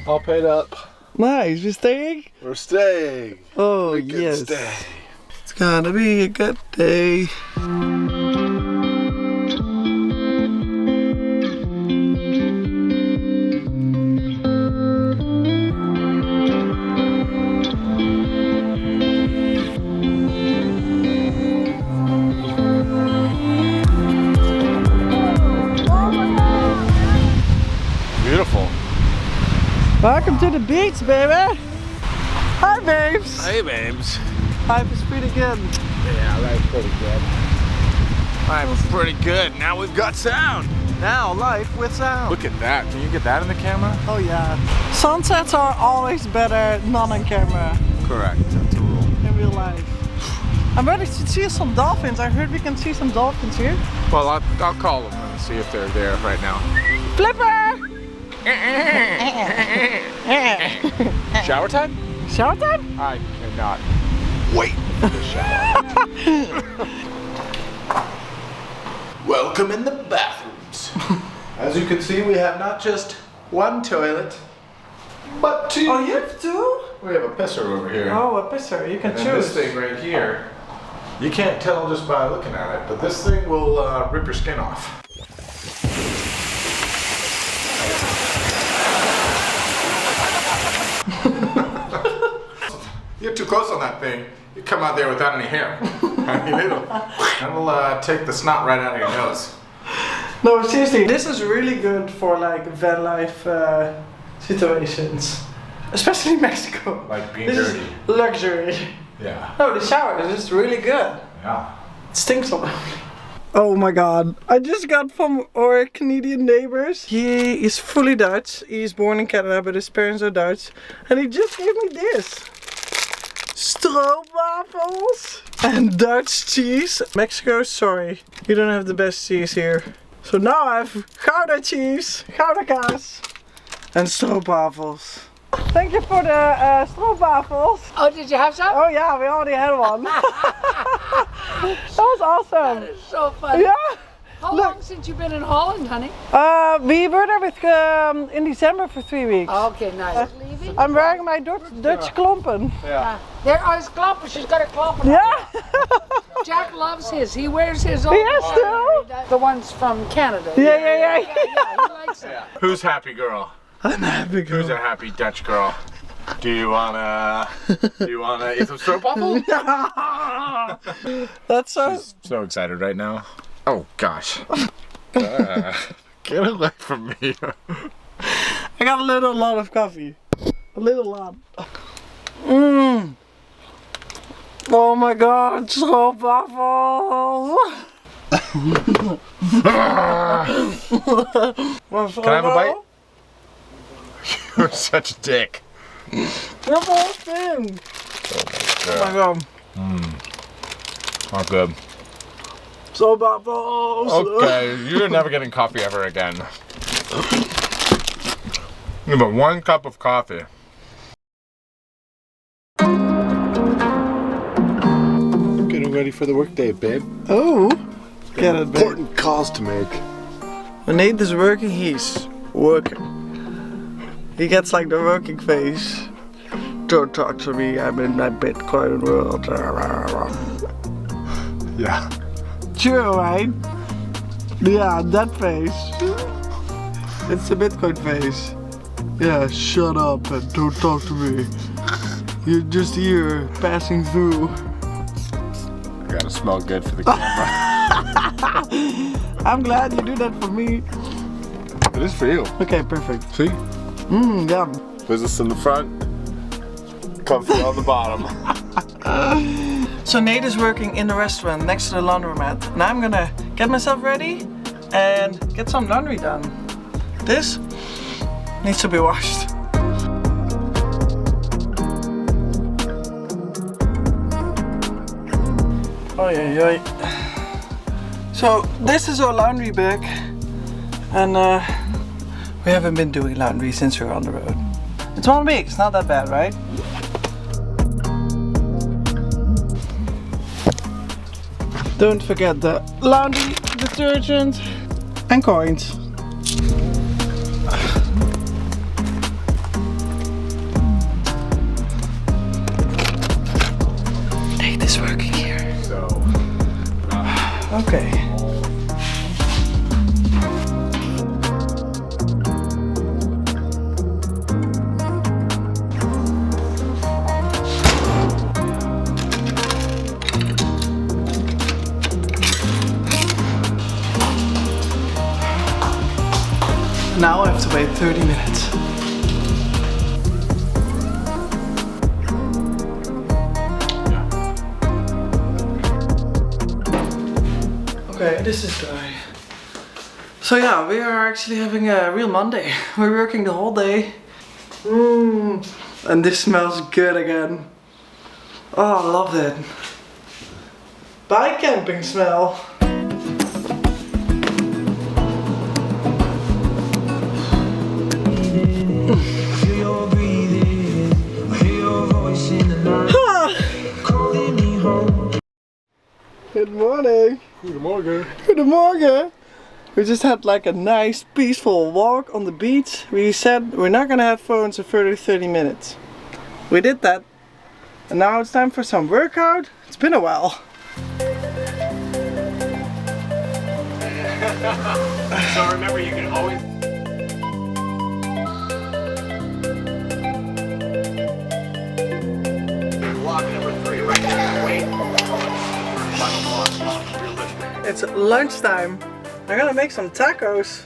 All paid up. Nice, we're staying? We're staying. Oh, We can yes. stay. It's gonna be a good day. Beautiful. Welcome to the beach, baby. Hi, babes. Hey, babes. Life is pretty good. Yeah, life's pretty good. Life's pretty good. Now we've got sound. Now, life with sound. Look at that. Can you get that in the camera? Oh, yeah. Sunsets are always better not on camera. Correct. That's a rule. In real life. I'm ready to see some dolphins. I heard we can see some dolphins here. Well, I'll call them and see if they're there right now. Flipper! Shower time? Shower time? I cannot wait for the shower. Welcome in the bathrooms. As you can see, we have not just one toilet, but two. Oh, you have two? We have a pisser over here. Oh, a pisser. You can And then choose. this thing right here, you can't tell just by looking at it, but this thing will rip your skin off. You get too close on that thing, you come out there without any hair. I mean, it'll take the snot right out of your nose. No, seriously, this is really good for like van life situations. Especially in Mexico. Like being This dirty. is luxury. Yeah. No, the shower is just really good. Yeah. It stinks a lot. Oh my god. I just got from our Canadian neighbors. He is fully Dutch. He is born in Canada, but his parents are Dutch. And he just gave me this. Stroopwafels and Dutch cheese. Mexico, sorry. You don't have the best cheese here. So now I have Gouda cheese, Gouda kaas, and Stroopwafels. Thank you for the Stroopwafels. Oh, did you have some? Oh yeah, we already had one. That was awesome. That is so funny. Yeah. How long since you've been in Holland, honey? We were there with in December for 3 weeks. Okay, nice. Leaving? I'm wearing my Dutch klompen. Yeah. There are his klompen. She's got a klompen. Yeah. Jack loves his. He wears his own. Yes, too. The ones from Canada. Yeah. He likes it. Who's happy girl? I'm happy Who's girl. a happy Dutch girl? Do you wanna eat some stroopwafel? That's so. She's so excited right now. Oh gosh. Get away from me. I got a lot of coffee. A little lot. Mmm. Oh my god, Stroopwafels. Can I have a bite? You're such a dick. The whole thing. Oh my god. Not good. Stroopwafels. Okay, you're never getting coffee ever again. You have 1 cup of coffee. Getting ready for the workday, babe. Oh. Get it, babe. Important calls to make. When Nate is working, he's working. He gets like the working face. Don't talk to me, I'm in my Bitcoin world. Yeah. True, right? Yeah, that face. It's the Bitcoin face. Yeah, shut up and don't talk to me. You're just here, passing through. Gotta smell good for the camera. I'm glad you do that for me. It is for you. Okay, perfect. See? Yum. Business in the front, comfy on the bottom. So Nate is working in the restaurant next to the laundromat. And I'm gonna get myself ready and get some laundry done. This needs to be washed. Oi. So this is our laundry bag. And we haven't been doing laundry since we were on the road. It's 1 week, it's not that bad, right? Don't forget the laundry detergent and coins. Okay. Now I have to wait 30 minutes. Okay, this is dry. So yeah, we are actually having a real Monday. We're working the whole day. And this smells good again. Oh, I love it. Bike camping smell. Good morning. Goedemorgen. Goedemorgen. We just had like a nice peaceful walk on the beach. We said we're not gonna have phones for 30 minutes. We did that. And now it's time for some workout. It's been a while. So remember, you can always. Block number 3 right there. Wait. It's lunchtime. I'm gonna make some tacos.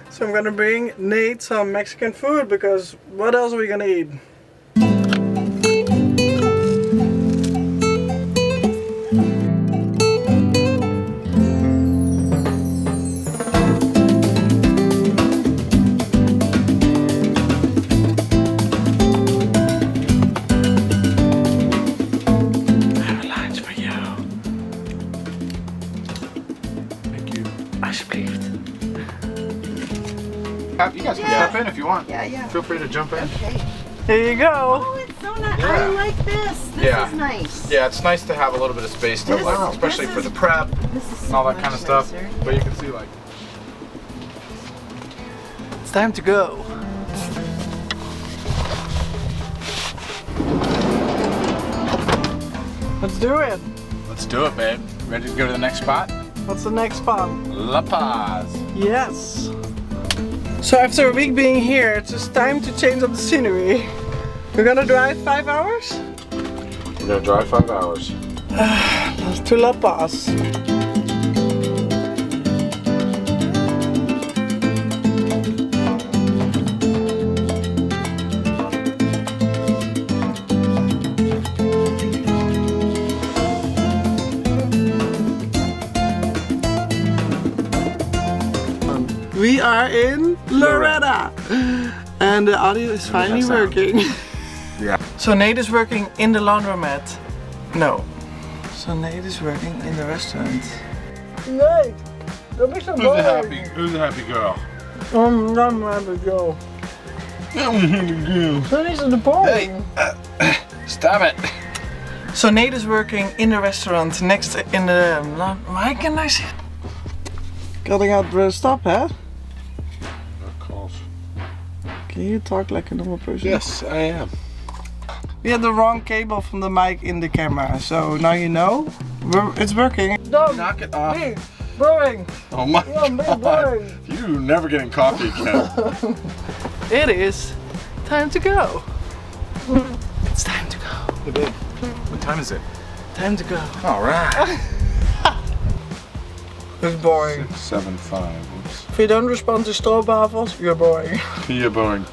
So I'm gonna bring Nate some Mexican food because what else are we gonna eat? Alsjeblieft. You guys can step in if you want. Yeah. Feel free to jump in. Okay. Here you go. Oh, it's so nice. Yeah. I like this. This Yeah. is nice. Yeah, it's nice to have a little bit of space to This- like, especially this for is- the prep This is and so all that much kind of stuff. nicer. But you can see like. It's time to go. Let's do it. Let's do it, babe. Ready to go to the next spot? What's the next spot? La Paz. Yes. So after a week being here, it's just time to change up the scenery. We're gonna drive 5 hours We're gonna drive 5 hours. to La Paz. We are in Loreto, and the audio is finally working. Yeah. So Nate is working in the laundromat. No. So Nate is working in the restaurant. Nate, don't be so boring. Who's the happy girl? I'm happy girl. So this is the boring. Stop it. So Nate is working in the restaurant next in the. Why can I say? Cutting out the stop, hè? Can you talk like a normal person? Yes, I am. We had the wrong cable from the mic in the camera, so now you know. It's working. No, Knock it off. boring. Oh my God. god. You never getting coffee again. It is time to go. It's time to go. Hey babe, what time is it? Time to go. Alright. It's boring. 675. Oops. If you don't respond to Stroopwafels, you're boring. You're boring.